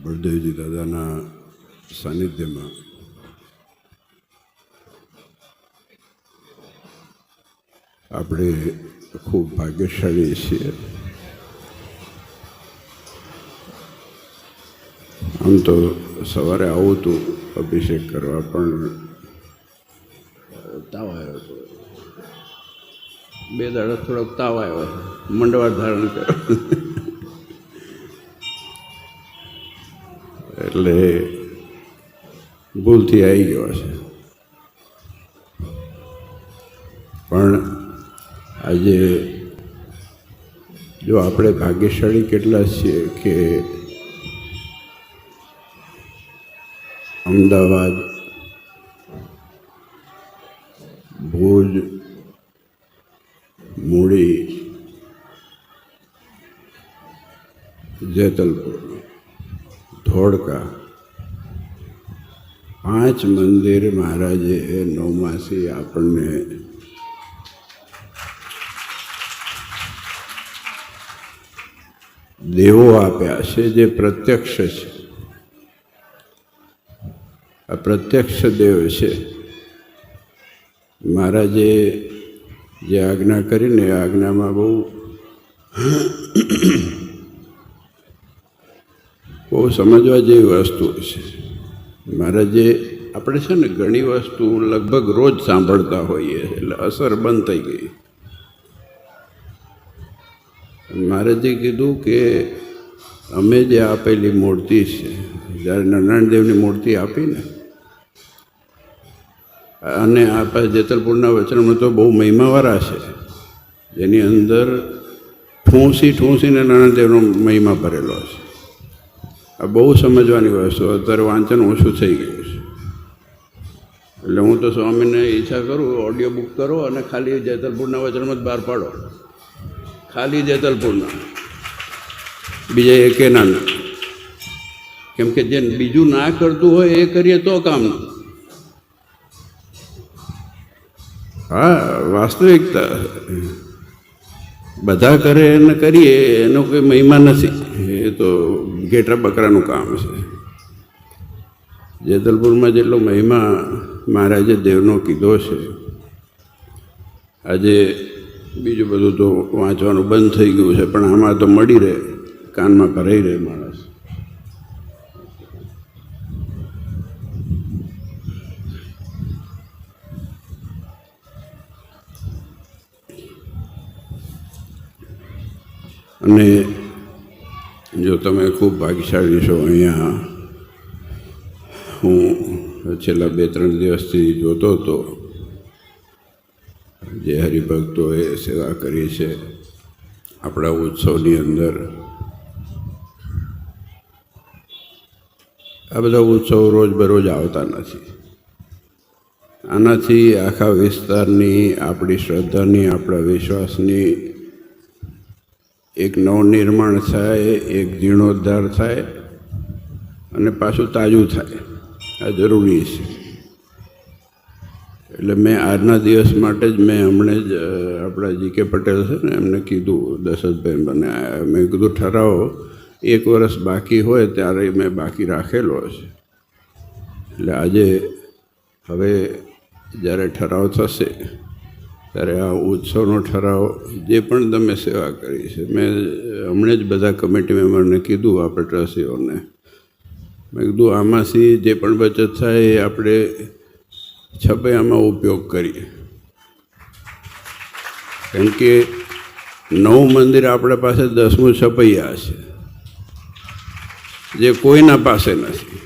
બળદેવજી દાદાના સાનિધ્યમાં આપણે ખૂબ ભાગ્યશાળી છીએ. આમ તો સવારે આવું હતું અભિષેક કરવા, પણ તાવ આવ્યો હતો. 2 દાડા થોડોક તાવ આવ્યો, મંડવા ધારણ કર્યો એટલે ભૂલથી આવી ગયો છે. પણ આજે જો આપણે ભાગ્યશાળી કેટલા છીએ કે અમદાવાદ, ભુજ, મૂળી, જેતલપુર, ધોળકા 5 મંદિર મહારાજે નવમાસી આપણને દેવો આપ્યા છે, જે પ્રત્યક્ષ છે. આ પ્રત્યક્ષ દેવ છે. મહારાજે જે આજ્ઞા કરીને એ આજ્ઞામાં બહુ સમજવા જેવી વસ્તુ છે. મહારાજે આપણે છે ને ઘણી વસ્તુ લગભગ રોજ સાંભળતા હોઈએ, એટલે અસર બંધ થઈ ગઈ. મહારાજે કીધું કે અમે જે આપેલી મૂર્તિ છે, જ્યારે નારાયણદેવની મૂર્તિ આપીને, અને આપણા જેતલપુરના વચનમાં તો બહુ મહિમાવાળા છે, જેની અંદર ઠૂંસીને નારાયણદેવનો મહિમા ભરેલો છે. આ બહુ સમજવાની વસ્તુ. અત્યારે વાંચન ઓછું થઈ ગયું છે. એટલે હું તો સ્વામીને ઈચ્છા કરું, ઓડિયો બુક કરો અને ખાલી જેતલપુરના વચનમાં જ બહાર પાડો. ખાલી જેતલપુરના, બીજા એકે ના. કેમ કે જે બીજું ના કરતું હોય એ કરીએ તો કામનું. હા, વાસ્તવિકતા. બધા કરે અને કરીએ એનો કોઈ મહિમા નથી. એ તો ઘેટા બકરાનું કામ છે. જેતલપુરમાં જેટલો મહિમા મહારાજે દેવનો કીધો છે, આજે બીજું બધું તો વાંચવાનું બંધ થઈ ગયું છે, પણ આમાં તો મળી રહે, કાનમાં ભરાઈ રહે માણસ. અને જો તમે ખૂબ ભાગ્યશાળી છો, અહીંયા હું છેલ્લા 2-3 દિવસથી જોતો હતો જે હરિભક્તોએ સેવા કરી છે આપણા ઉત્સવની અંદર. આ બધા ઉત્સવ રોજબરોજ આવતા નથી. આનાથી આખા વિસ્તારની, આપણી શ્રદ્ધાની, આપણા વિશ્વાસની એક નવનિર્માણ થાય, એક જીર્ણોદ્ધાર થાય અને પાછું તાજું થાય. આ જરૂરી છે. એટલે મેં આજના દિવસ માટે જ હમણે જ આપણા G.K. પટેલ છે ને, એમને કીધું, દશરથભાઈ મને મેં કીધું ઠરાવો 1 વર્ષ બાકી હોય ત્યારે મેં બાકી રાખેલો છે. એટલે આજે હવે જ્યારે ઠરાવ થશે ત્યારે આ ઉત્સવનો ઠરાવ, જે પણ તમે સેવા કરી છે, મેં હમણાં જ બધા કમિટી મેમ્બરને કીધું, આપણે ટ્રસ્ટીઓને મેં કીધું આમાંથી જે પણ બચત થાય એ આપણે છપૈયામાં ઉપયોગ કરીએ. કેમ કે 9 મંદિર આપણા પાસે 10મું છપૈયા છે, જે કોઈના પાસે નથી.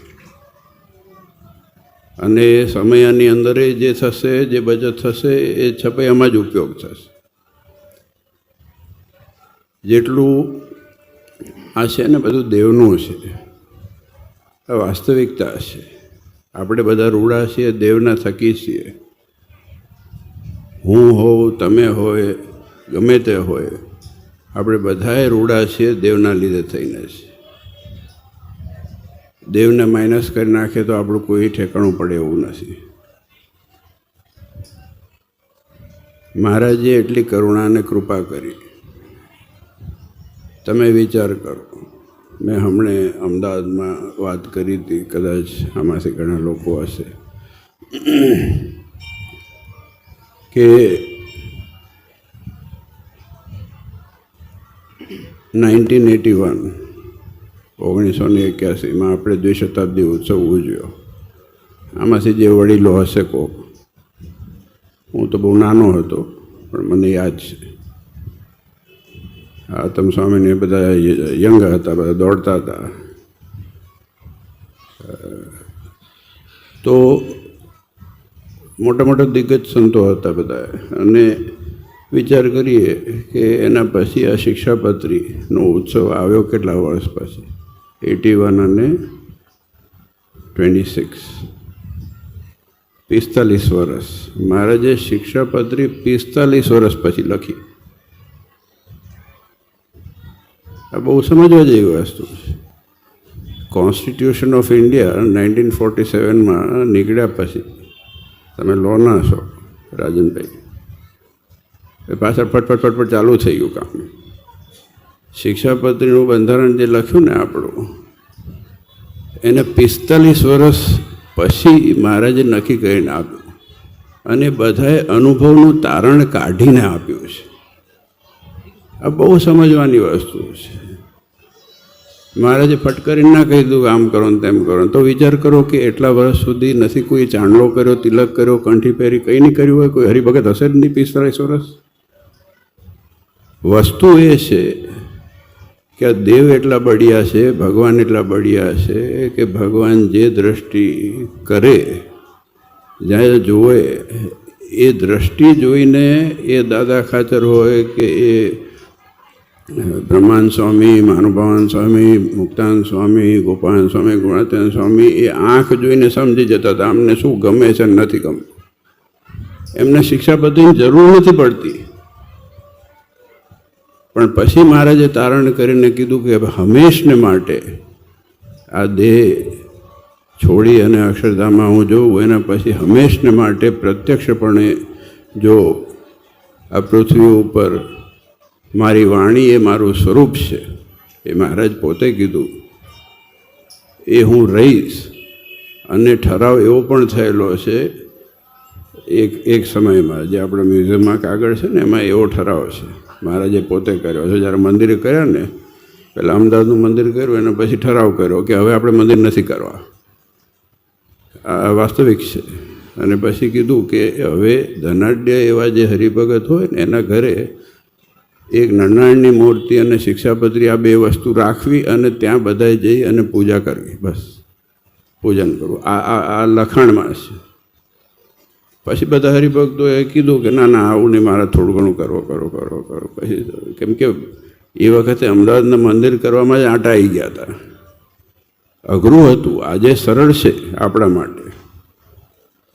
અને એ સમયની અંદર જે થશે, જે બચત થશે, એ છપૈયામાં જ ઉપયોગ થશે. જેટલું આ છે ને બધું દેવનું છે. આ વાસ્તવિકતા છે. આપણે બધા રૂડા છીએ, દેવના થકી છીએ. હું હોઉં, તમે હોય, ગમે તે હોય, આપણે બધાએ રૂડા છીએ, દેવના લીધે થઈને છે. દેવને માઇનસ કરી નાખે તો આપણું કોઈ ઠેકાણું પડે એવું નથી. મહારાજે એટલી કરુણા અને કૃપા કરી. તમે વિચાર કરો, મેં હમણે અમદાવાદમાં વાત કરી હતી, કદાચ આમાંથી ઘણા લોકો હશે, કે 1981 આપણે દ્વિશતાબ્દી ઉત્સવ ઉજવ્યો. આમાંથી જે વડીલો હશે કોક, હું તો બહુ નાનો હતો પણ મને યાદ છે. આતમ સ્વામીને બધા યંગ હતા, બધા દોડતા હતા. તો મોટા મોટા દિગ્ગજ સંતો હતા બધા, અને વિચાર કરીએ કે એના પછી આ શિક્ષાપત્રીનો ઉત્સવ આવ્યો કેટલા વર્ષ પછી, 81 અને 26, 45 વર્ષ. મહારાજે શિક્ષાપત્રી 45 વર્ષ પછી લખી. આ બહુ સમજવા જેવી વસ્તુ છે. કોન્સ્ટિટ્યુશન ઓફ ઇન્ડિયા 1947માં નીકળ્યા પછી, તમે લો ના છો રાજનભાઈ, એ પાછળ ફટફટ ચાલુ થઈ ગયું કામ. શિક્ષાપત્રીનું બંધારણ જે લખ્યું ને આપણું, એને 45 વર્ષ પછી મહારાજે નક્કી કરીને આપ્યું, અને બધાએ અનુભવનું તારણ કાઢીને આપ્યું છે. આ બહુ સમજવાની વસ્તુ છે. મહારાજે ફટકારીને ના કહી દીધું આમ કરો ને તેમ કરો. તો વિચાર કરો કે એટલા વર્ષ સુધી નથી કોઈ ચાંદલો કર્યો, તિલક કર્યો, કંઠી પહેરી, કંઈ નહીં કર્યું હોય. કોઈ હરિભગત હશે જ નહીં 45 વર્ષ. વસ્તુ એ છે કે આ દેવ એટલા બળિયા છે, ભગવાન એટલા બળિયા છે કે ભગવાન જે દ્રષ્ટિ કરે, જ્યાં જોવે એ દ્રષ્ટિ જોઈને એ દાદા ખાચર હોય કે એ બ્રહ્માનંદ સ્વામી, માનુભાવાનંદ સ્વામી, મુક્તાનંદ સ્વામી, ગોપાલ સ્વામી, ગુણાતીતાનંદ સ્વામી, એ આંખ જોઈને સમજી જતા હતા અમને શું ગમે છે ને નથી ગમતું. એમને શિક્ષાપત્રીની જરૂર નથી પડતી. પણ પછી મહારાજે તારણ કરીને કીધું કે હંમેશને માટે આ દેહ છોડી અને અક્ષરધામમાં હું જોઉં, એના પછી હંમેશને માટે પ્રત્યક્ષપણે જો આ પૃથ્વી ઉપર મારી વાણી એ મારું સ્વરૂપ છે, એ મહારાજ પોતે કીધું, એ હું રહીશ. અને ઠરાવ એવો પણ થયેલો છે એક સમયમાં, જે આપણા મ્યુઝિયમમાં કાગળ છે ને, એમાં એવો ઠરાવ છે મહારાજે પોતે કર્યો છે. જ્યારે મંદિરે કર્યા ને, પહેલાં અમદાવાદનું મંદિર કર્યું, એના પછી ઠરાવ કર્યો કે હવે આપણે મંદિર નથી કરવા. આ વાસ્તવિક છે. અને પછી કીધું કે હવે ધનાઢ્ય એવા જે હરિભગત હોય ને એના ઘરે એક નરનારાયણની મૂર્તિ અને શિક્ષાપત્રી, આ બે વસ્તુ રાખવી અને ત્યાં બધાએ જઈ અને પૂજા કરવી, બસ પૂજન કરવું. આ લખાણમાં છે. પછી બધા હરિભક્તોએ કીધું કે ના ના આવું નહીં, મારે થોડું ઘણું કરો. પછી કેમ કે એ વખતે અમદાવાદના મંદિર કરવામાં જ આંટા આવી ગયા હતા. અઘરું હતું. આજે સરળ છે આપણા માટે,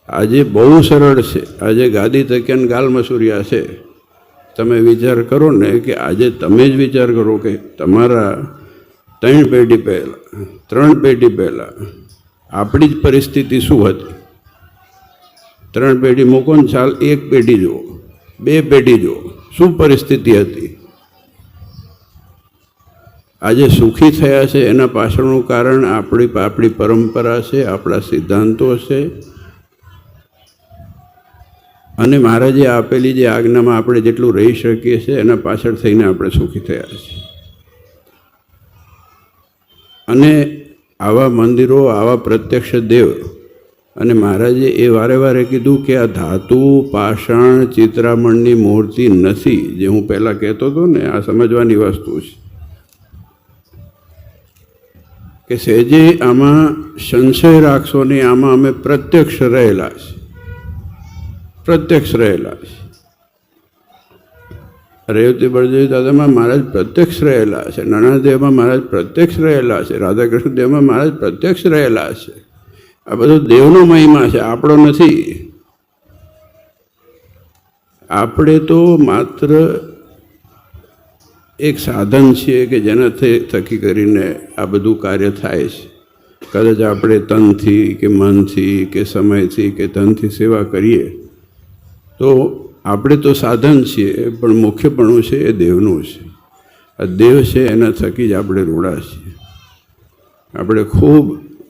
આજે બહુ સરળ છે. આજે ગાદી તકિયાન ગાલ મસૂરિયા છે. તમે વિચાર કરો ને કે આજે તમે જ વિચાર કરો કે તમારા 3 પેઢી પહેલાં આપણી જ પરિસ્થિતિ શું હતી. 3 પેઢી મૂકો ને ચાલ, 1 પેઢી જુઓ, 2 પેઢી જુઓ, શું પરિસ્થિતિ હતી. આજે સુખી થયા છે એના પાછળનું કારણ આપણી પરંપરા છે, આપણા સિદ્ધાંતો છે, અને મહારાજે આપેલી જે આજ્ઞામાં આપણે જેટલું રહી શકીએ છીએ એના પાછળ થઈને આપણે સુખી થયા છીએ. અને આવા મંદિરો, આવા પ્રત્યક્ષ દેવ, અને મહારાજે એ વારે કીધું કે આ ધાતુ, પાષાણ, ચિત્રામણની મૂર્તિ નથી. જે હું પહેલાં કહેતો હતો ને, આ સમજવાની વસ્તુ છે કે સહેજે આમાં સંશય રાખશો નહીં. આમાં અમે પ્રત્યક્ષ રહેલા છે. રેવતી બળદેવ દાદામાં મહારાજ પ્રત્યક્ષ રહેલા છે. નાનાદેવમાં મહારાજ પ્રત્યક્ષ રહેલા છે. રાધાકૃષ્ણ દેવમાં મહારાજ પ્રત્યક્ષ રહેલા છે. આ બધું દેવનો મહિમા છે, આપણો નથી. આપણે તો માત્ર એક સાધન છીએ કે જેના થકી કરીને આ બધું કાર્ય થાય છે. કદાચ આપણે તનથી કે મનથી કે સમયથી કે ધનથી સેવા કરીએ તો આપણે તો સાધન છીએ, પણ મુખ્યપણું છે એ દેવનું છે. આ દેવ છે એના થકી જ આપણે રૂડા છીએ. આપણે ખૂબ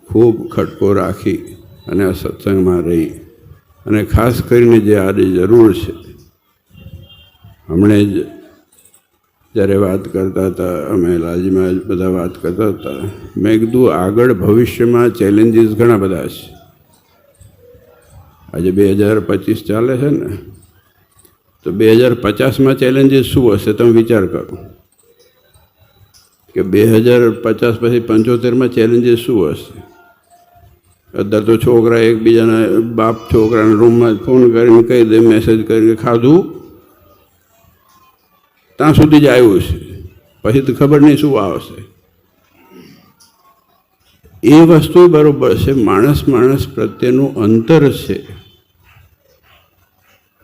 ખૂબ ખટકો રાખી અને આ સત્સંગમાં રહી અને ખાસ કરીને જે આજે જરૂર છે. હમણે જ જ્યારે વાત કરતા હતા, અમે લાલજીમાં બધા વાત કરતા હતા, મેં કીધું આગળ ભવિષ્યમાં ચેલેન્જીસ ઘણા બધા છે. આજે 2025 ચાલે છે ને, તો 2050માં ચેલેન્જીસ શું હશે તમે વિચાર કરો કે 2050 પછી 75માં ચેલેન્જીસ શું હશે. અત્યારે તો છોકરા એકબીજાના બાપ છોકરાના રૂમમાં ફોન કરીને કહી દે, મેસેજ કરીને ખાધું ત્યાં સુધી જ આવ્યું છે, પછી તો ખબર નહીં શું આવશે. એ વસ્તુ બરાબર છે. માણસ પ્રત્યેનું અંતર છે.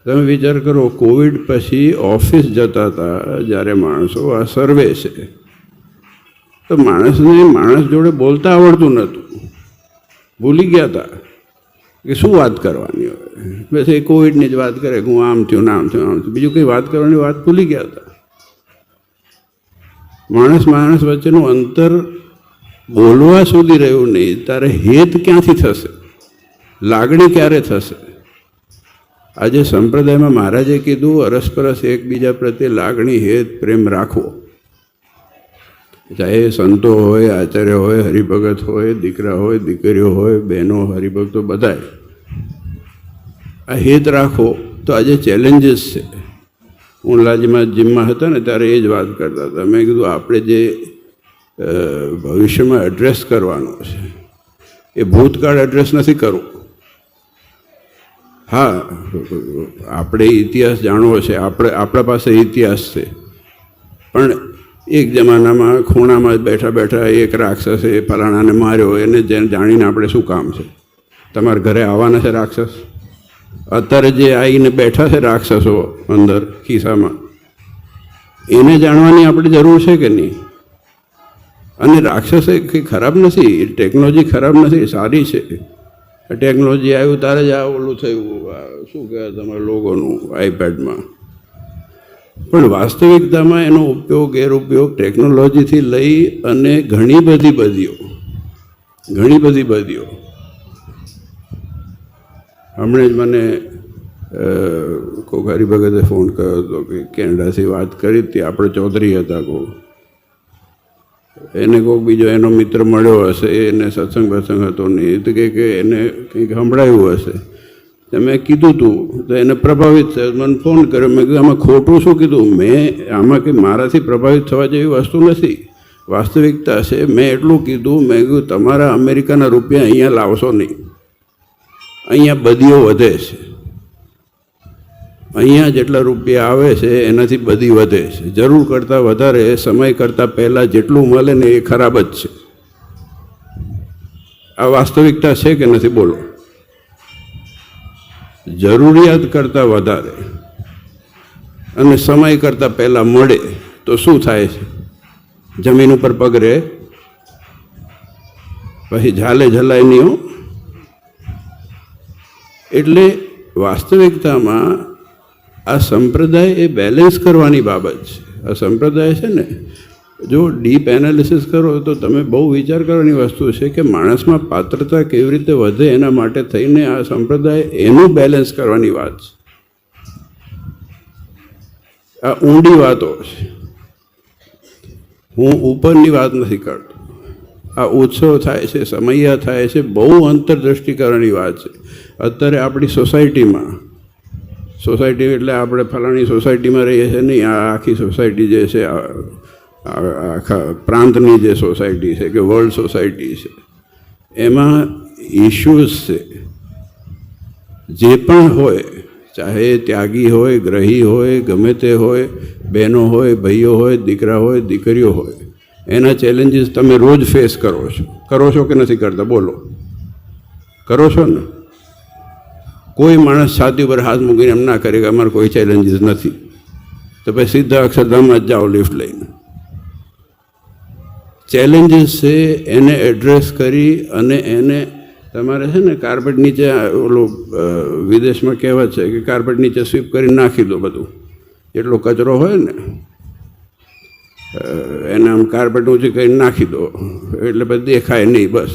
તમે વિચાર કરો, કોવિડ પછી ઓફિસ જતા હતા જ્યારે માણસો, આ સર્વે છે, તો માણસને માણસ જોડે બોલતા આવડતું નહોતું, ભૂલી ગયા હતા કે શું વાત કરવાની હોય. બસ એ કોવિડની જ વાત કરે કે હું આમ થયું ને આમ થયું આમ થયું, બીજું કંઈ વાત કરવાની વાત ભૂલી ગયા હતા. માણસ વચ્ચેનું અંતર બોલવા સુધી રહ્યું નહીં. તારે હેત ક્યાંથી થશે, લાગણી ક્યારે થશે? આજે સંપ્રદાયમાં મહારાજે કીધું અરસપરસ એકબીજા પ્રત્યે લાગણી, હેત, પ્રેમ રાખવો. ચાહે સંતો હોય, આચાર્ય હોય, હરિભગત હોય, દીકરા હોય, દીકરીઓ હોય, બહેનો, હરિભક્તો, બધાય આ હેત રાખો. તો આજે ચેલેન્જીસ છે. હું લાલજીમાં જીમમાં હતા ને ત્યારે એ જ વાત કરતા હતા. મેં કીધું આપણે જે ભવિષ્યમાં એડ્રેસ કરવાનું છે એ ભૂતકાળ એડ્રેસ નથી કરવું. હા, આપણે ઇતિહાસ જાણવો છે, આપણા પાસે ઇતિહાસ છે, પણ એક જમાનામાં ખૂણામાં બેઠા બેઠા એક રાક્ષસે ફલાણાને માર્યો, એને જાણીને આપણે શું કામ છે? તમારા ઘરે આવવાના છે રાક્ષસ? અત્યારે જે આવીને બેઠા છે રાક્ષસો અંદર ખિસ્સામાં, એને જાણવાની આપણે જરૂર છે કે નહીં? અને રાક્ષસ એ કંઈ ખરાબ નથી, ટેકનોલોજી ખરાબ નથી, સારી છે. ટેકનોલોજી આવ્યું તારે જ આ ઓલું થયું, શું કહેવાય તમારા લોકોનું આઈપેડમાં. પણ વાસ્તવિકતામાં એનો ઉપયોગ, ગેરઉપયોગ ટેકનોલોજીથી લઈ અને ઘણી બધી બદીઓ. હમણાં જ મને કોઈક હરિભગતે ફોન કર્યો હતો કે કેનેડાથી વાત કરી હતી. આપણે ચૌધરી હતા, એને કોઈક બીજો એનો મિત્ર મળ્યો હશે, એને સત્સંગ હતો નહીં, તો કે એને કંઈક સંભળાયું હશે. મેં કીધું હતું તો એને પ્રભાવિત થયો, મને ફોન કર્યો. મેં કીધું આમાં ખોટું શું કીધું? મેં આમાં કે મારાથી પ્રભાવિત થવા જેવી વસ્તુ નથી, વાસ્તવિકતા છે. મેં એટલું કીધું, મેં કીધું તમારા અમેરિકાના રૂપિયા અહીંયા લાવશો નહીં. અહીંયા બદીઓ વધે છે. અહીંયા જેટલા રૂપિયા આવે છે એનાથી બધી વધે છે. જરૂર કરતાં વધારે, સમય કરતાં પહેલાં જેટલું મળે ને એ ખરાબ જ છે. આ વાસ્તવિકતા છે કે નથી? બોલો. જરૂરિયાત કરતાં વધારે અને સમય કરતાં પહેલાં મળે તો શું થાય છે? જમીન ઉપર પગ રહે, પછી ઝાલાય નહીં હો. એટલે વાસ્તવિકતામાં આ સંપ્રદાય એ બેલેન્સ કરવાની બાબત છે. આ સંપ્રદાય છે ને, જો ડીપ એનાલિસિસ કરો તો તમે બહુ વિચાર કરવાની વસ્તુ છે કે માણસમાં પાત્રતા કેવી રીતે વધે, એના માટે થઈને આ સંપ્રદાય એનું બેલેન્સ કરવાની વાત છે. આ ઊંડી વાતો છે. હું ઉપરની વાત નથી કરતો. આ ઉત્સવ થાય છે, સમૈયા થાય છે, બહુ અંતરદ્રષ્ટિ કરવાની વાત છે. અત્યારે આપણી સોસાયટીમાં, સોસાયટી એટલે આપણે ફલાણી સોસાયટીમાં રહીએ છીએ નહીં, આ આખી સોસાયટી જે છે, આખા પ્રાંતની જે સોસાયટી છે કે વર્લ્ડ સોસાયટી છે, એમાં ઇશ્યુઝ છે. જે પણ હોય, ચાહે ત્યાગી હોય, ગ્રહી હોય, ગમે તે હોય, બહેનો હોય, ભાઈઓ હોય, દીકરા હોય, દીકરીઓ હોય, એના ચેલેન્જીસ તમે રોજ ફેસ કરો છો કે નથી કરતા? બોલો, કરો છો ને? કોઈ માણસ છાતી ઉપર હાથ મૂકીને એમ ના કરે કે અમારે કોઈ ચેલેન્જીસ નથી, તો પછી સીધા અક્ષરધામમાં જ જાઓ લિફ્ટ લઈને. ચેલેન્જીસ છે એને એડ્રેસ કરી અને એને તમારે છે ને કાર્પેટ નીચે, ઓલું વિદેશમાં કહેવત છે કે કાર્પેટ નીચે સ્વીપ કરી નાખી દો બધું, જેટલો કચરો હોય ને. એને આમ કાર્પેટ ઊંચી કરીને નાખી દો એટલે પછી દેખાય નહીં. બસ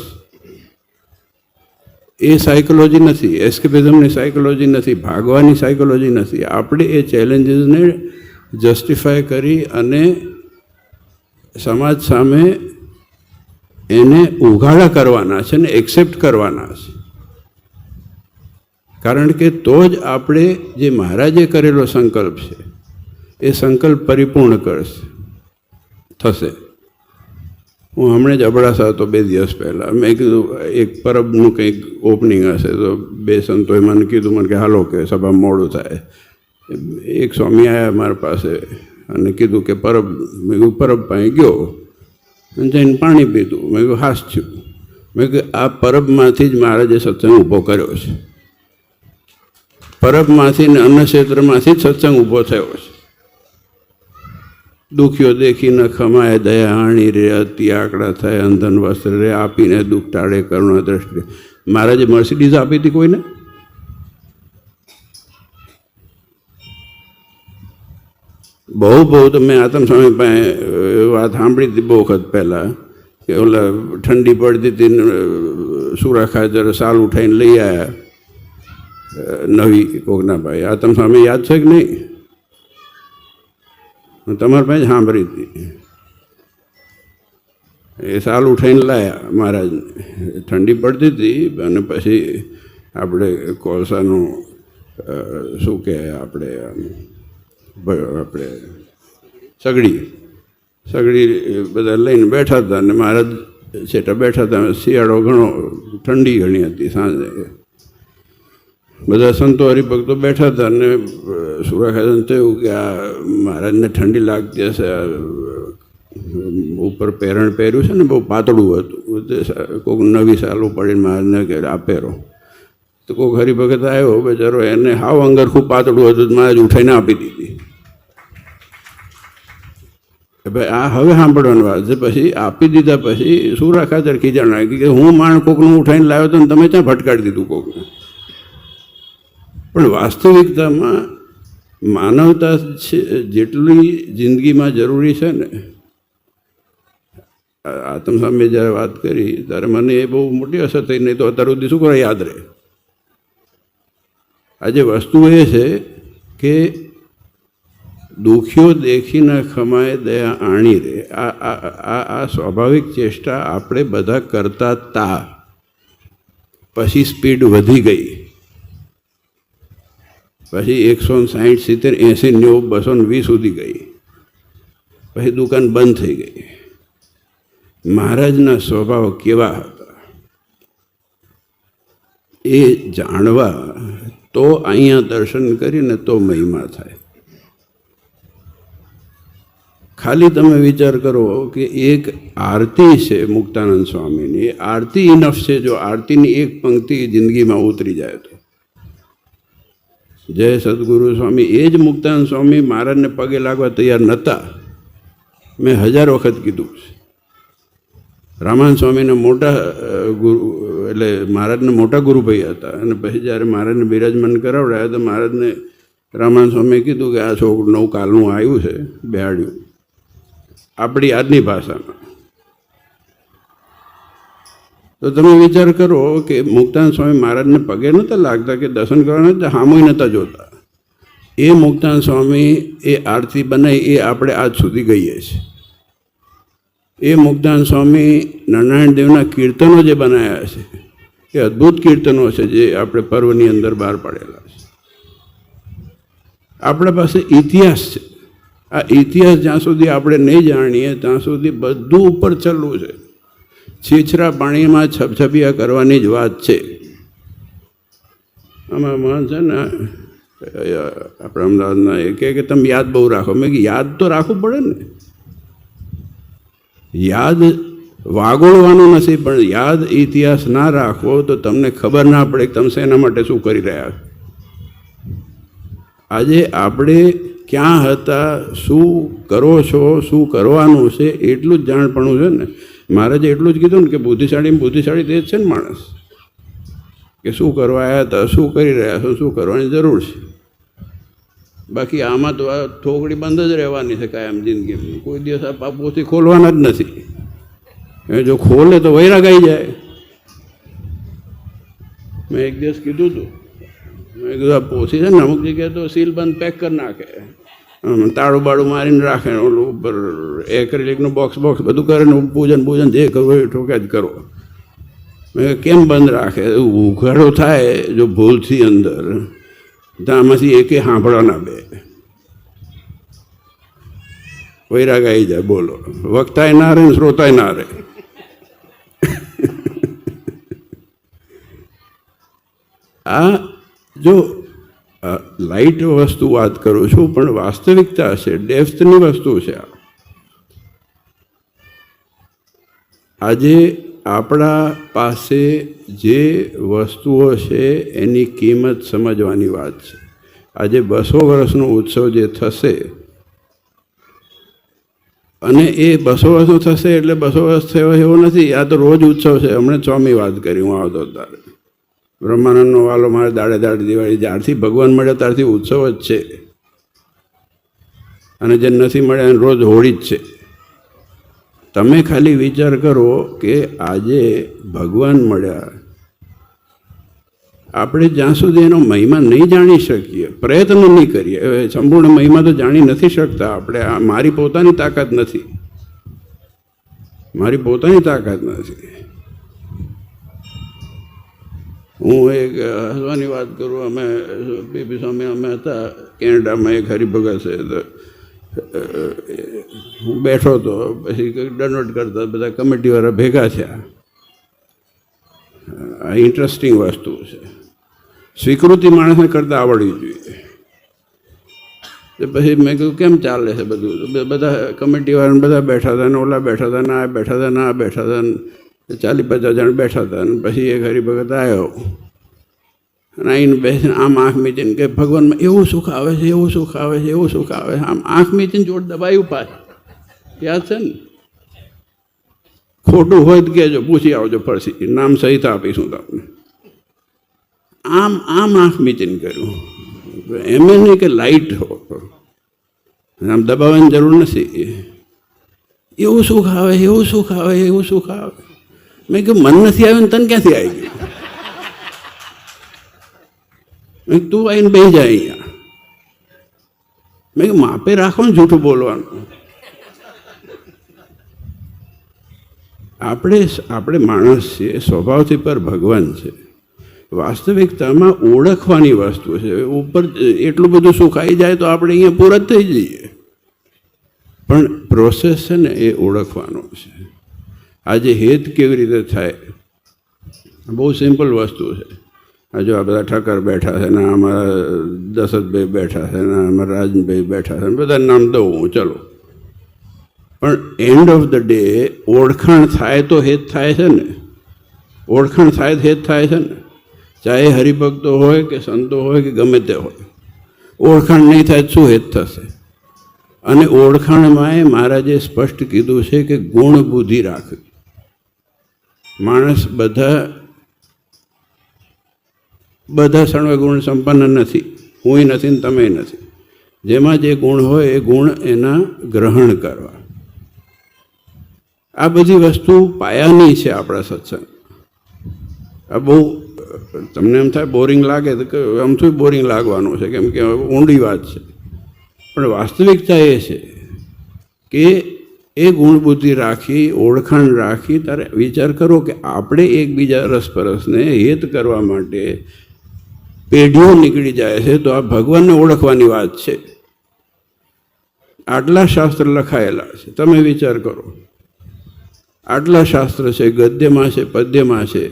એ સાયકોલોજી નથી, એસ્કેપિઝમની સાયકોલોજી નથી, ભાગવાની સાયકોલોજી નથી. આપણે એ ચેલેન્જીસને જસ્ટિફાય કરી અને સમાજ સામે એને ઉઘાડા કરવાના છે ને એક્સેપ્ટ કરવાના છે. કારણ કે તો જ આપણે જે મહારાજે કરેલો સંકલ્પ છે એ સંકલ્પ પરિપૂર્ણ થશે. હું હમણાં જ અબડાસા હતો 2 દિવસ પહેલાં. મેં કીધું એક પરબનું કંઈક ઓપનિંગ હશે તો 2 સંતોએ મને કીધું મને કે હાલો કે સભા મોડું થાય. એક સ્વામી આવ્યા મારા પાસે અને કીધું કે પરબ. મેં કીધું પરબ પાસે ગયો અને જઈને પાણી પીધું. મેં કીધું હાસ થયું. મેં કીધું આ પરબમાંથી જ મહારાજે સત્સંગ ઊભો કર્યો છે. પરબમાંથી ને અન્ન ક્ષેત્રમાંથી જ સત્સંગ ઊભો થયો છે. દુખ્યો દેખી ન ખમાય દયા આણી રે અતિ આંકડા થાય અંધન વસ્ત્ર રે આપીને દુઃખ ટાળે કરુણા દ્રષ્ટિ. મહારાજે મર્સિડીઝ આપી હતી કોઈને? બહુ તો મેં આતમ સ્વામી પાસે વાત સાંભળી હતી બહુ વખત પહેલાં કે ઓલા ઠંડી પડતી હતી સુરા ખાચર સાલ ઉઠાઈને લઈ આવ્યા નવી કોકના ભાઈ. આતમ સ્વામી યાદ છે કે નહીં? તમારા પાસે સાંભળી હતી. એ સાલ ઉઠાઈને લાયા મહારાજને. ઠંડી પડતી હતી અને પછી આપણે કોલસાનું શું કહે આપણે સગડી બધા લઈને બેઠા હતા અને મહારાજ છેટા બેઠા હતા. શિયાળો ઘણો, ઠંડી ઘણી હતી. સાંજે બધા સંતો હરિભક્તો બેઠા હતા અને સુરાખાચરને થયું કે આ મહારાજને ઠંડી લાગતી હશે, ઉપર પહેરણ પહેર્યું છે ને બહુ પાતળું હતું, કોઈક નવી સાલું પડીને મહારાજને કે આ પહેરો. તો કોઈક હરિભગત આવ્યો બેચારો, એને હાવ અંગરખું પાતળું હતું, મહારાજ ઉઠાઈને આપી દીધી. ભાઈ આ હવે સાંભળવાની વાત છે. પછી આપી દીધા પછી સુરાખાચર ખીજાણ નાખી કે હું માણ કોકનું ઉઠાઈને લાવ્યો હતો ને તમે ત્યાં ભટકાડી દીધું કોકને. પણ વાસ્તવિકતામાં માનવતા જેટલી જિંદગીમાં જરૂરી છે ને, આતમ સામે જ્યારે વાત કરી ત્યારે મને એ બહુ મોટી અસર થઈ. નહીં તો અત્યાર સુધી શું કરે યાદ રહે. આજે વસ્તુ એ છે કે દુખ્યો દેખી ન ખમાય દયા આણી રે. આ સ્વાભાવિક ચેષ્ટા આપણે બધા કરતા તા. પછી સ્પીડ વધી ગઈ. પછી 160, 70, 80, 90, 220 સુધી ગઈ. પછી દુકાન બંધ થઈ ગઈ. મહારાજના સ્વભાવ કેવા હતા એ જાણવા તો અહીંયા દર્શન કરીને તો મહિમા થાય. ખાલી તમે વિચાર કરો કે એક આરતી છે મુક્તાનંદ સ્વામીની, એ આરતી ઇનફ છે. જો આરતીની એક પંક્તિ જિંદગીમાં ઉતરી જાય તો જય સદગુરુ સ્વામી. એ જ મુક્તાનંદ સ્વામી મહારાજને પગે લાગવા તૈયાર નહોતા. મેં 1000 વખત કીધું છે. રામાનંદ સ્વામીના મોટા ગુરુ એટલે મહારાજના મોટા ગુરુભાઈ હતા. અને પછી જ્યારે મહારાજને બિરાજમાન કરાવડાયા તો મહારાજને રામાનંદ સ્વામીએ કીધું કે આ છોકરું નવું કાલનું આવ્યું છે, બેહાડ્યું આપણી આજની ભાષામાં. તો તમે વિચાર કરો કે મુક્તાનંદ સ્વામી મહારાજને પગે નહોતા લાગતા કે દર્શન કરવાના હતા, હામુય નહોતા જોતા. એ મુક્તાનંદ સ્વામી એ આરતી બનાવી એ આપણે આજ સુધી ગઈએ છીએ. એ મુક્તાનંદ સ્વામી નારાયણ દેવના કીર્તનો જે બનાવ્યા છે એ અદ્ભુત કીર્તનો છે જે આપણે પર્વની અંદર બહાર પાડેલા છે. આપણા પાસે ઇતિહાસ છે. આ ઇતિહાસ જ્યાં સુધી આપણે નહીં જાણીએ ત્યાં સુધી બધું ઉપર ચાલવું છે. છીછરા પાણીમાં છબછબિયા કરવાની જ વાત છે. આમાં મહાન છે ને આપણા અમદાવાદના એ કે તમે યાદ બહુ રાખો. મેં કે યાદ તો રાખવું પડે ને. યાદ વાગોળવાનું નથી, પણ યાદ ઇતિહાસ ના રાખવો તો તમને ખબર ના પડે કે તમે શેના માટે શું કરી રહ્યા છો. આજે આપણે ક્યાં હતા, શું કરો છો, શું કરવાનું છે એટલું જ જાણપણું છે ને. મહારાજે એટલું જ કીધું ને કે બુદ્ધિશાળી તે જ છે ને માણસ, કે શું કરવા આવ્યા હતા, શું કરી રહ્યા છો, શું કરવાની જરૂર છે. બાકી આમાં તો આ થોકડી બંધ જ રહેવાની છે કાયમ જિંદગીમાં. કોઈ દિવસ આ પોથી ખોલવાના જ નથી. એ જો ખોલે તો વૈરાગ આવી જાય. મેં એક દિવસ કીધું હતું, મેં કીધું આ પોથી છે ને અમુક જગ્યાએ તો સીલ બંધ પેક કરી નાખે, તાળું બાળું મારીને રાખે, ઓલું ઉપર એક્રેલિકનું બોક્સ બધું કરે ને પૂજન જે કરવું એ ઠોકે જ કરો. મેં કેમ બંધ રાખે? ઉઘાડો થાય જો ભૂલથી અંદર તો આમાંથી એકે સાંભળવા ના બે, વૈરાગ આવી જાય. બોલો, વક્તાય ના રહે ને શ્રોતાય ના રહે. આ જો લાઇટ વસ્તુ વાત કરું છું, પણ વાસ્તવિકતા છે, ડેપ્થની વસ્તુ છે. આજે આપણા પાસે જે વસ્તુઓ છે એની કિંમત સમજવાની વાત છે. આજે 200 વર્ષનો ઉત્સવ જે થશે, અને એ 200 વર્ષનો થશે એટલે 200 વર્ષ થયો એવો નથી. આ તો રોજ ઉત્સવ છે. હમણાં 6મી વાત કરી હું આવતો ત્યારે. બ્રહ્માનંદનો વાલો મારે દાડે દિવાળી, જ્યારથી ભગવાન મળ્યા ત્યારથી ઉત્સવ જ છે. અને જે નથી મળ્યા એને રોજ હોળી જ છે. તમે ખાલી વિચાર કરો કે આજે ભગવાન મળ્યા, આપણે જ્યાં સુધી એનો મહિમા નહીં જાણી શકીએ, પ્રયત્ન નહીં કરીએ, સંપૂર્ણ મહિમા તો જાણી નથી શકતા આપણે. મારી પોતાની તાકાત નથી, મારી પોતાની તાકાત નથી. હું એક હસવાની વાત કરું, અમે પીપી સ્વામી અમે હતા કેનેડામાં, એક હરિભગત છે, તો હું બેઠો હતો, પછી દંડવત કરતા બધા કમિટીવાળા ભેગા થયા. આ ઇન્ટરેસ્ટિંગ વસ્તુ છે. સ્વીકૃતિ માણસને કરતાં આવડવી જોઈએ. તો પછી મેં કીધું કેમ ચાલે છે બધું? બધા કમિટીવાળાને બધા બેઠા હતા, ને ઓલા બેઠા હતા, ને આ બેઠા હતા, ને આ બેઠા હતા, ને 40-50 જણ બેઠા હતા. અને પછી એક હરિભગત આવ્યો અને આવીને બેસીને આમ આંખ મીચીને કે ભગવાનમાં એવું સુખ આવે છે, એવું સુખ આવે છે, એવું સુખ આવે છે. આમ આંખ મીચીને જોડ દબાયું પાછું. યાદ છે ને? ખોટું હોય તો કહેજો, પૂછી આવજો, ફરસી નામ સહિત આપીશું તમને. આમ આંખ મીચીને કર્યું. એમ નહીં કે લાઇટ હો, આમ દબાવવાની જરૂર નથી. એવું સુખ આવે, એવું સુખ આવે, એવું સુખ આવે. મેં કહ્યું મન નથી આવ્યું ને તને ક્યાંથી આવી ગયું? મેં તું આવીને બેસી જાય અહીંયા. મેં કહ્યું માપે રાખો ને જૂઠું બોલવાનું. આપણે માણસ છીએ, સ્વભાવથી પર ભગવાન છે. વાસ્તવિકતામાં ઓળખવાની વસ્તુ છે. ઉપર એટલું બધું સુખ આવી જાય તો આપણે અહીંયા પૂરા જ થઈ જઈએ. પણ પ્રોસેસ છે ને એ ઓળખવાનો છે. આજે હેત કેવી રીતે થાય? બહુ સિમ્પલ વસ્તુ છે. આ જો આ બધા ઠક્કર બેઠા છે ને, અમારા દશરથભાઈ બેઠા છે ને, અમારા રાજનભાઈ બેઠા છે ને, બધા નામ દઉં હું, ચલો. પણ એન્ડ ઓફ ધ ડે ઓળખાણ થાય તો હેત થાય છે ને. ઓળખાણ થાય તો હેત થાય છે ને. ચાહે હરિભક્તો હોય કે સંતો હોય કે ગમે તે હોય, ઓળખાણ નહીં થાય શું હેત થશે? અને ઓળખાણમાં મહારાજે સ્પષ્ટ કીધું છે કે ગુણ બુદ્ધિ રાખવી. માણસ બધા સર્વગુણ સંપન્ન નથી. હું નથી ને તમે નથી. જેમાં જે ગુણ હોય એ ગુણ એના ગ્રહણ કરવા. આ બધી વસ્તુ પાયાની છે આપણા સત્સંગ. આ બહુ તમને એમ થાય બોરિંગ લાગે તો આમથી બોરિંગ લાગવાનું છે, કેમ કે ઊંડી વાત છે. પણ વાસ્તવિકતા એ છે કે એ ગુણ બુદ્ધિ રાખી, ઓળખાણ રાખી, તારે વિચાર કરો કે આપણે એકબીજા રસપરસને હિત કરવા માટે પેઢીઓ નીકળી જાય છે, તો આ ભગવાનને ઓળખવાની વાત છે. આટલા શાસ્ત્ર લખાયેલા છે, તમે વિચાર કરો. આટલા શાસ્ત્ર છે, ગદ્યમાં છે, પદ્યમાં છે,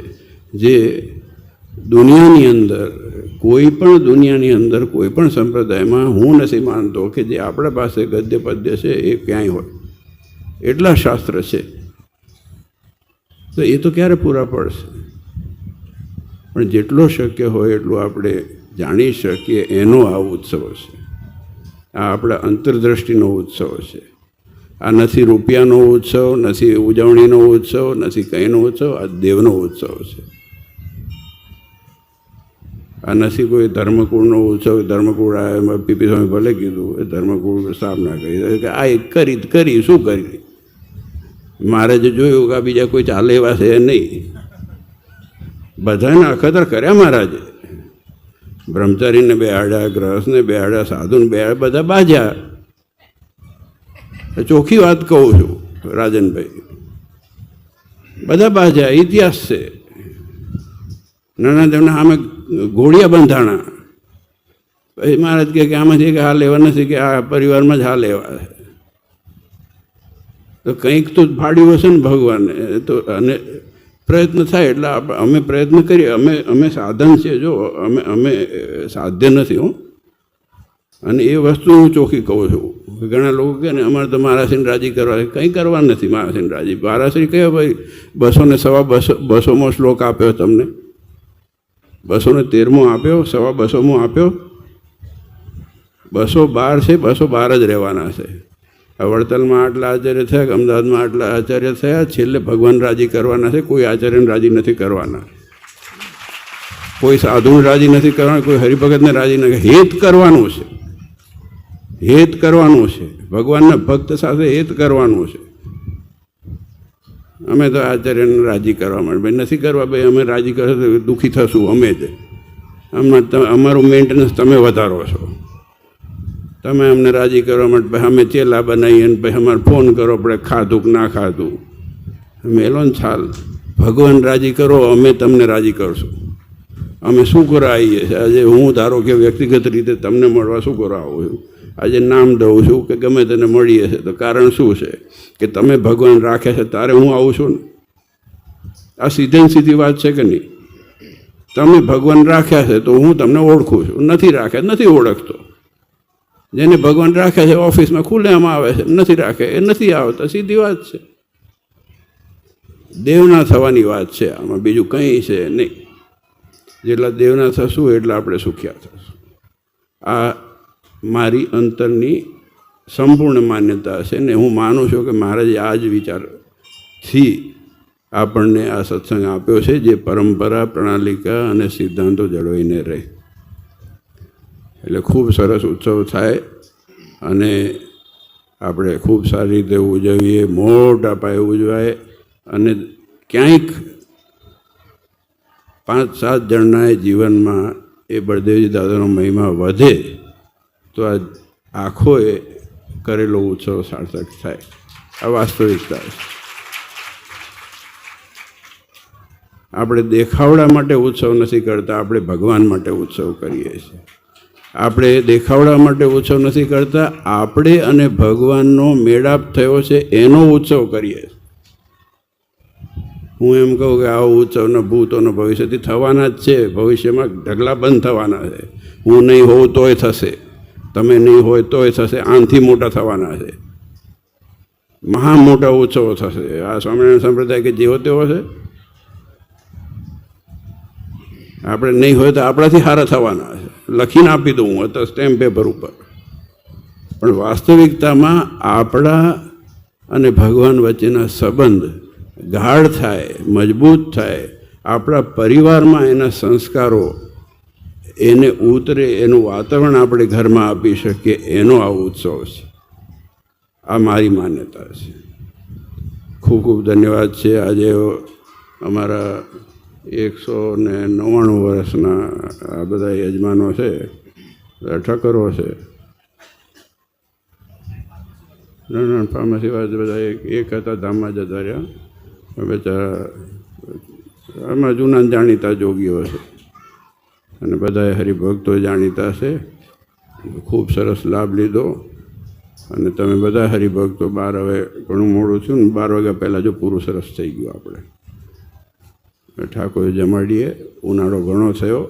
જે દુનિયાની અંદર કોઈ પણ સંપ્રદાયમાં હું નથી માનતો કે જે આપણા પાસે ગદ્ય પદ્ય છે એ ક્યાંય હોય. એટલા શાસ્ત્ર છે. તો એ તો ક્યારે પૂરા પડશે? પણ જેટલો શક્ય હોય એટલું આપણે જાણી શકીએ એનો આ ઉત્સવ છે. આ આપણા અંતરદ્રષ્ટિનો ઉત્સવ છે. આ નથી રૂપિયાનો ઉત્સવ, નથી ઉજવણીનો ઉત્સવ, નથી કંઈનો ઉત્સવ. આ દેવનો ઉત્સવ છે. આ નથી કોઈ ધર્મકુળનો ઉત્સવ. ધર્મકુળ એમાં પીપી સ્વામી ભલે કીધું એ ધર્મકુળ સ્થાપના કરી કે આ એક કરી શું કરી. મારે જે જોયું કે આ બીજા કોઈ ચાલે એવા છે નહીં. બધાને અખતર કર્યા મહારાજે. બ્રહ્મચારીને બેહાડ્યા, ગ્રહસ્થને બેહાડ્યા, સાધુને બેહાડ્યા, બધા બાજ્યા. ચોખ્ખી વાત કહું છું રાજનભાઈ, બધા બાજ્યા. ઇતિહાસ છે. નાના તેમને સામે ઘોડિયા બંધાણા. પછી મહારાજ કહે કે આમાંથી કે આ લેવા નથી, કે આ પરિવારમાં જ આ લેવા છે. તો કંઈક તો ફાડ્યું હશે ને ભગવાને. તો અને પ્રયત્ન થાય એટલે અમે પ્રયત્ન કરીએ. અમે સાધન છે. જો અમે સાધ્ય નથી હું. અને એ વસ્તુ હું ચોખ્ખી કહું છું. ઘણા લોકો કહે ને અમારે તો મહારાજને રાજી કરવા. કંઈ કરવા નથી મહારાજને રાજી. મહારાજશ્રી કહે ભાઈ 200 શ્લોક આપ્યો તમને, 213મો આપ્યો, 225મો આપ્યો, 212 છે, 212 જ રહેવાના છે. વડતાલમાં આટલા આચાર્ય થયા, અમદાવાદમાં આટલા આચાર્ય થયા. છેલ્લે ભગવાન રાજી કરવાના છે. કોઈ આચાર્યને રાજી નથી કરવાના, કોઈ સાધુને રાજી નથી કરવાના, કોઈ હરિભગતને રાજી નથી. હેત કરવાનું છે, હેત કરવાનું છે. ભગવાનના ભક્ત સાથે હેત કરવાનું છે. અમે તો આચાર્યને રાજી કરવા માટે ભાઈ નથી કરવા. ભાઈ અમે રાજી કરશો તો દુઃખી થશું અમે જ. અમારું મેન્ટેનન્સ તમે વધારો છો. તમે અમને રાજી કરવા માટે ભાઈ અમે ચેલા બનાવીએ ને ભાઈ અમારે ફોન કરો પડે ખાધું કે ના ખાધું. મેલો ને છાલ. ભગવાન રાજી કરો, અમે તમને રાજી કરશું. અમે શું કરવા આવીએ છીએ? આજે હું ધારો કે વ્યક્તિગત રીતે તમને મળવા શું કરવા આવું છું? આજે નામ દઉં છું કે ગમે તેને મળીએ છીએ તો કારણ શું છે કે તમે ભગવાન રાખ્યા છે તારે હું આવું છું ને. આ સીધે સીધી વાત છે કે નહીં? તમે ભગવાન રાખ્યા છે તો હું તમને ઓળખું છું. નથી રાખ્યા નથી ઓળખતો. જેને ભગવાન રાખ્યા છે ઓફિસમાં ખુલ્લેમાં આવે છે, નથી રાખ્યા એ નથી આવતા. સીધી વાત છે. દેવના થવાની વાત છે આમાં, બીજું કંઈ છે નહીં. જેટલા દેવના થશું એટલા આપણે સુખ્યા થશું. આ મારી અંતરની સંપૂર્ણ માન્યતા છે ને હું માનું છું કે મહારાજે આ જ વિચારથી આપણને આ સત્સંગ આપ્યો છે, જે પરંપરા, પ્રણાલિકા અને સિદ્ધાંતો જળવાઈને રહે. એટલે ખૂબ સરસ ઉત્સવ થાય અને આપણે ખૂબ સારી રીતે ઉજવીએ, મોટા પાયે ઉજવાય. અને ક્યાંક 5-7 જણના જીવનમાં એ બળદેવજી દાદાનો મહિમા વધે તો આ આખો એ કરેલો ઉત્સવ સાર્થક થાય. આ વાસ્તવિકતા છે. આપણે દેખાવડા માટે ઉત્સવ નથી કરતા, આપણે ભગવાન માટે ઉત્સવ કરીએ છીએ. આપણે દેખાવડા માટે ઉત્સવ નથી કરતા, આપણે અને ભગવાનનો મેળાપ થયો છે એનો ઉત્સવ કરીએ. હું એમ કહું કે આવો ઉત્સવના ભૂતોનો ભવિષ્યથી થવાના જ છે. ભવિષ્યમાં ઢગલા બંધ થવાના છે. હું નહીં હોઉં તોય થશે, તમે નહીં હોય તોય થશે. આનથી મોટા થવાના છે. મહા મોટા ઉત્સવો થશે. આ સ્વામિનારાયણ સંપ્રદાય કે જેવો તેવો છે. આપણે નહીં હોય તો આપણાથી સારા થવાના છે. લખીને આપી દઉં હું અત્યારે સ્ટેમ્પ પેપર ઉપર. પણ વાસ્તવિકતામાં આપણા અને ભગવાન વચ્ચેના સંબંધ ગાઢ થાય, મજબૂત થાય. આપણા પરિવારમાં એના સંસ્કારો એને ઉતરે, એનું વાતાવરણ આપણે ઘરમાં આપી શકીએ, એનો આ ઉત્સવ છે. આ મારી માન્યતા છે. ખૂબ ખૂબ ધન્યવાદ છે. આજે અમારા 199 વર્ષના આ બધા યજમાનો છે, ઠક્કરો છે, નાના ફાર્મસી વાળા બધા એક હતા, ધામમાં જતા રહ્યા. બેચારા આમાં જૂના જાણીતા જોગીઓ છે અને બધાએ હરિભક્તો જાણીતા છે. ખૂબ સરસ લાભ લીધો અને તમે બધા હરિભક્તો 12 હવે ઘણું મોડું થયું ને 12 વાગ્યા પહેલાં જો પૂરું સરસ થઈ ગયું. આપણે ઠાકોર જમાડીએ. ઉનાળો ઘણો થયો,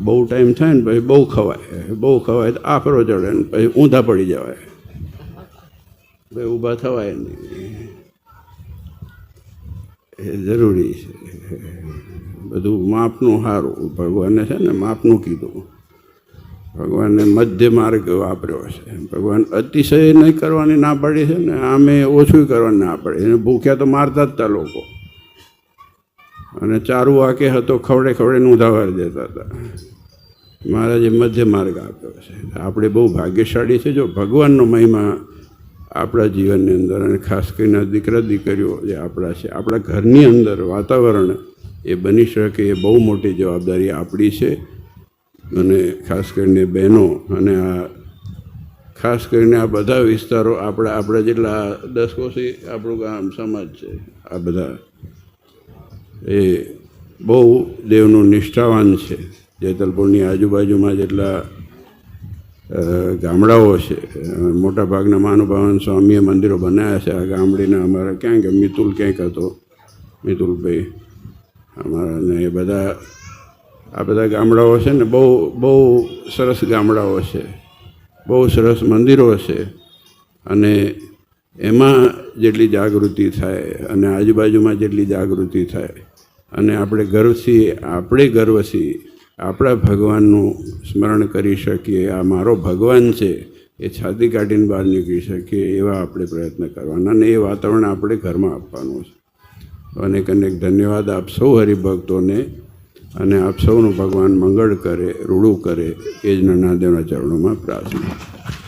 બહુ ટાઈમ થાય ને પછી બહુ ખવાય તો આફરો ચડે ને પછી ઊંધા પડી જવાય, ભાઈ ઊભા થવાય નહીં. એ જરૂરી છે. બધું માપનું સારું. ભગવાને છે ને માપનું કીધું. ભગવાનને મધ્ય માર્ગ વાપર્યો છે. ભગવાન અતિશય નહીં કરવાની ના પાડી છે ને આમે ઓછું કરવાની ના પાડી. એને ભૂખ્યા તો મારતા જ હતા લોકો. અને ચારું વાકે હતો ખવડે ખવડે નોંધાવાર દેતા હતા. મહારાજે મધ્ય માર્ગ આપ્યો છે. આપણે બહુ ભાગ્યશાળી છે જો ભગવાનનો મહિમા આપણા જીવનની અંદર, અને ખાસ કરીને દીકરા દીકરીઓ જે આપણા છે, આપણા ઘરની અંદર વાતાવરણ એ બની શકે એ બહુ મોટી જવાબદારી આપણી છે. અને ખાસ કરીને બહેનો, અને આ ખાસ કરીને આ બધા વિસ્તારો આપણા જેટલા 10 કોશી આપણું ગામ સમાજ છે, આ બધા એ બહુ દેવનું નિષ્ઠાવાન છે. જેતલપુરની આજુબાજુમાં જેટલા ગામડાઓ છે, મોટાભાગના મહાનુભાવન સ્વામીએ મંદિરો બનાવ્યા છે. આ ગામડીના અમારા ક્યાં કે મિતુલ ક્યાંક હતો, મિતુલભાઈ અમારા, ને એ બધા આ બધા ગામડાઓ છે ને બહુ બહુ સરસ ગામડાઓ છે, બહુ સરસ મંદિરો છે. અને એમાં જેટલી જાગૃતિ થાય અને આજુબાજુમાં જેટલી જાગૃતિ થાય અને આપણે ગર્વથી આપણા ભગવાનનું સ્મરણ કરી શકીએ, આ મારો ભગવાન છે એ છાતી કાઢીને બહાર નીકળી શકીએ એવા આપણે પ્રયત્ન કરવાના, અને એ વાતાવરણ આપણે ઘરમાં આપવાનું છે. અનેક અનેક ધન્યવાદ આપ સૌ હરિભક્તોને, અને આપ સૌનું ભગવાન મંગળ કરે, રૂડું કરે, એ જ નરનાદેવના ચરણોમાં પ્રાર્થના.